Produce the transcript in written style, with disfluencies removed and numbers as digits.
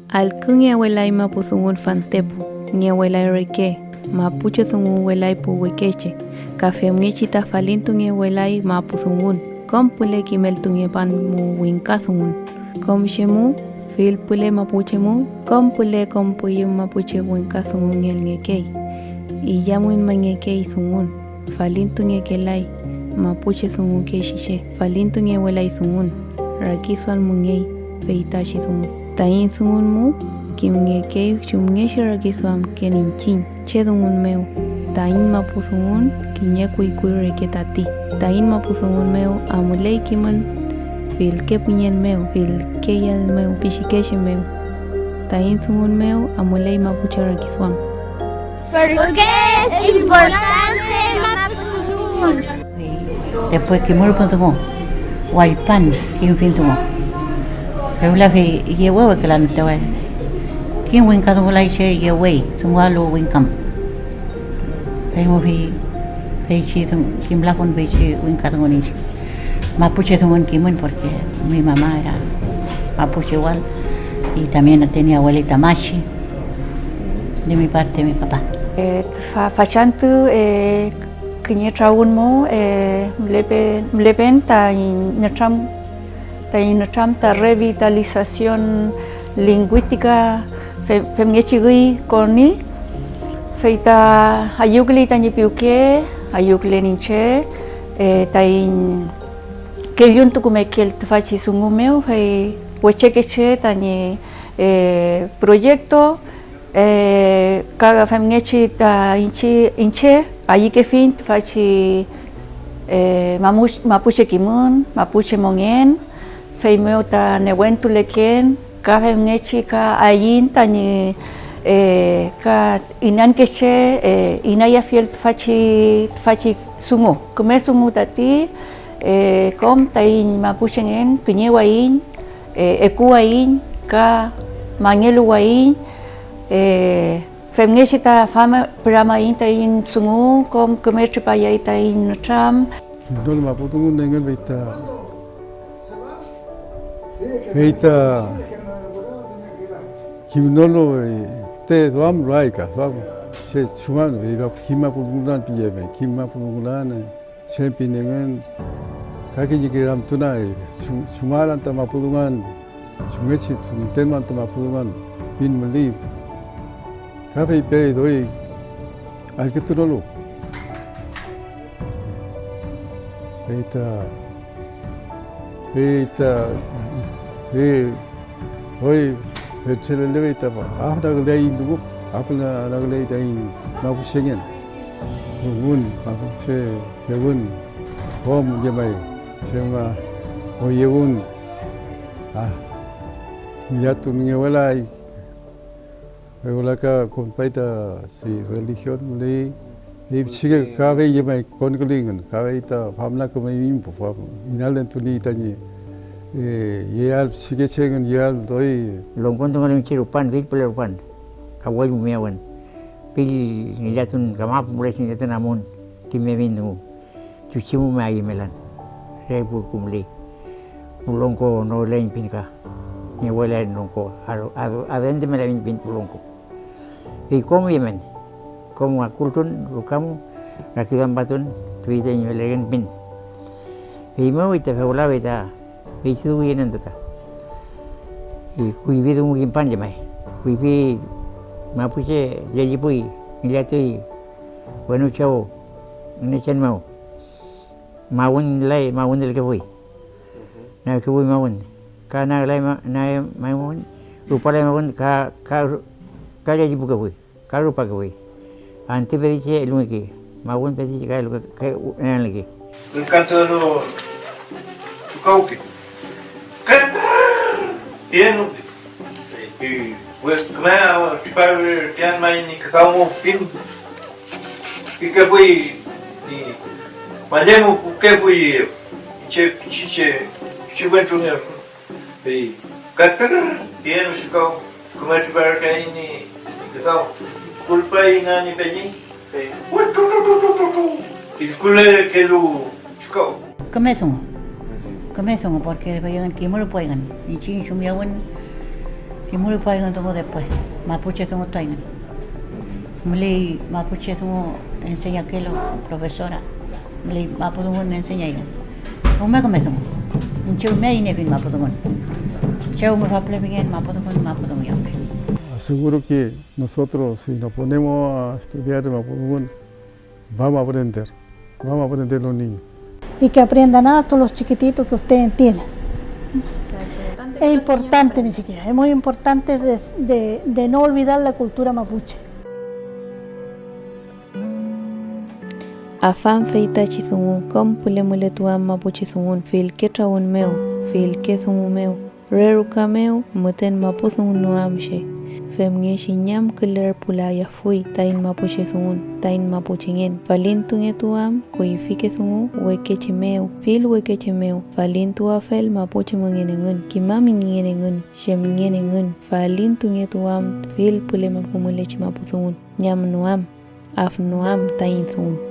Alkun yawelay mapusungun fantepu, nyawelay reke, mapuche sungun welay puwekeche, kafemngechita falintun yawelay mapusungun, kompule kimeltun yepan mu winkasungun, komshemu, filpule mapuchemu, kompule kompuyum mapuche winkasungun yelngekei, iyamuin mangekei sungun, falintun yekelay, mapuche sungun keshishe, falintun yawelay sungun, rakiswan mungei, feitashi sungun. Tain sungun mu kimngekei chumngeshi rakiswam keninchin chedungun meu. Tain mapusungun kinyekuikuy reketati. Tain mapusungun meu amulei kiman vilke punyen meu, vilke yal meu, pishikeshi meu. Tain sungun meu amulei mapuche rakiswam. Porque es importante mapusungun. Después que muero pongo Huaypan, ¿quién fin tuvo? Regula fe ye huevo que la nota huevo. ¿Quién win caso con la ishe ye huey? Son gualo win cam. Pero fe chi son quien bla con fe chi win caso con ishe. Mapuche son un kimen porque mi mamá era mapuche igual y también tenía abuelita machi de mi parte mi papá. Fachantu que traun mo mleben ta in ta revitalización lingüística femniechigui koni feita ayugli tanyipiuke ayugle ninche ta in kelyun tukumekel tfachi sungumeu fe wechekeche tani proyecto kaga femniechi ta inche ayi ke fin tfachi mapuche kimun mapuche mongen feimeu ta newentu leken ka femniechi ka ayin tani ka inan keche inaya fiel tfachi sungu kume sungu tati kom tain mapuche ngen kunyewain ekuwain ka mangeluwain femniechi ta fama pramain tain sungu kom kume chupayai tain tram dol maputungun nengen Eita kimnolo te doam raika doam se chuman veiba kimma putungulan piyeme kimma putungulan chempinengen kaki jikiram tunai chumalan tama putungan chungechi teman tama putungan bin meli kafe pe doi alketunolo hoy perchelele ita ba ahda glei dugu apna naglei dain mabusengen gun mabuche kegun hom gemai sema oyegun yatun ngewalai ka konpaita si religion le ibsige kawe yemai konglingen kawe ita pamna kumai impo inalen tuni tani yeal sige chengen yeal doi Longkon tu orang cirupan, bil pelupan, kawal bumiawan, bil nijatun kamap mulai nijatun amun kimi bintu, cuci mu mai melan, rebu kumli, mulongko no lain pinka, nyawala longko, ada ente melain pin mulongko. Ikomu yemen, komu akultun lukamu, rakidan batun, tuite nyawalain pin. Imau ita fawla ita. Itu yang nanti, kui bidu mungkin panjang mai, kui bi mapuche jadi pui, nilai wanu cau, ni cen mawun lay mawun del kebui, na kebui mawun, karena lay na mawun, rupa lay mawun ka jadi buka kebui, ka rupa kebui, anti berice lungi, mawun berice ka luka ka lagi. Encanto no cauque. Bien, y pues como tipo tienen más ni que estamos fin y que fui ni mañana que fui che buen junior y catar bien chico como tipo que ni que estamos culpa y nada ni pellí y culpa que lo chico Comezongo porque vayan que me lo puedan y chin chumiawan Y muy pagan tengo después. Mapuche tengo taigan. Mili mapuche tengo enseña que lo profesora. Mili mapu tengo enseña igan. Rumah kami tengo. Inchu me ini bin mapu tengo. Chau me va bien mapu tengo ya. Aseguro que nosotros si nos ponemos a estudiar en Mapudungun, vamos a aprender los niños. Y que aprendan harto los chiquititos que ustedes tienen. Es importante, mi chiquilla, es muy importante de no olvidar la cultura mapuche. Afan feita chisungu, kom pule mule tuam mapuche sungun, fil ke traun meu, fil ke sungu meu, reruka meu, muten mapu sungun nuamshe. Femnge shinyam kuler pulaya fui, tain mapuche sungun, tain mapuchingen. Falintunge tuam, kuifike sungu, wekeche meu, fil wekeche meu, falintua fel mapuche mungenengun, kimami ngenengun, shemngenengun, falintunge tuam, fil pule mapumulechi mapu sungun, nyam nuam, af nuam tain sungun.